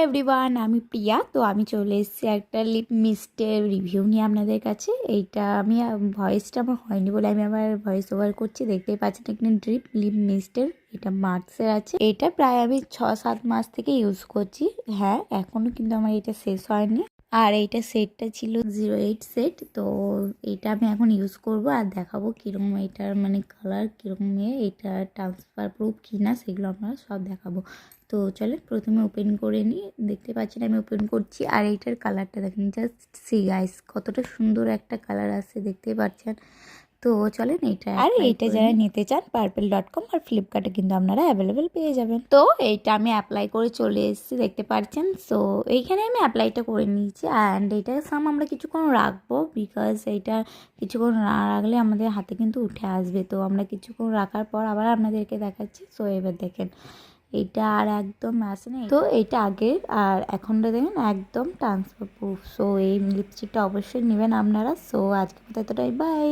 Everyone, আমি প্রিয়া। তো আমি চলে এসেছি একটা লিপ মিস্টের রিভিউ নিয়ে আপনাদের কাছে। এইটা আমি ভয়েসটা আমার হয়নি বলে আমি আবার ভয়েস ওভার করছি। দেখতেই পাচ্ছেন এখানে ড্রিপ লিপ মিস্টের, এটা মার্কসের আছে। এটা প্রায় আমি 6-7 মাস থেকে ইউজ করছি। হ্যাঁ, এখনও কিন্তু আমার এটা শেষ হয়নি। আর এইটা সেটটা ছিল 08 সেট। তো এটা আমি এখন ইউজ করব আর দেখাবো কীরকম এটার মানে কালার কীরকম এটা ট্রান্সফার প্রুফ কিনা সেগুলো আপনারা সব দেখাবো। তো চলেন প্রথমে ওপেন করে নিই। দেখতে পাচ্ছেন আমি ওপেন করছি আর এইটার কালারটা দেখেন, জাস্ট সি গাইস কতটা সুন্দর একটা কালার আছে, দেখতেই পাচ্ছেন। তো চলেন এইটা, আর এইটা যারা নিতে চান purple.com আর ফ্লিপকার্টে কিন্তু আপনারা অ্যাভেলেবেল পেয়ে যাবেন। তো এইটা আমি অ্যাপ্লাই করে চলে এসেছি, দেখতে পাচ্ছেন। সো এইখানে আমি অ্যাপ্লাইটা করে নিয়েছি অ্যান্ড এইটা সাম আমরা কিছুক্ষণ রাখবো, বিকজ এইটা কিছুক্ষণ না রাখলে আমাদের হাতে কিন্তু উঠে আসবে। তো আমরা কিছুক্ষণ রাখার পর আবার আপনাদেরকে দেখাচ্ছি। সো এবার দেখেন এইটা আর একদম আসে না, তো এইটা আগের আর এখনটা দেখেন একদম ট্রান্সফার প্রুফ। সো এই লিপস্টিকটা অবশ্যই নেবেন আপনারা। সো আজকে মতো এতটাই, বাই।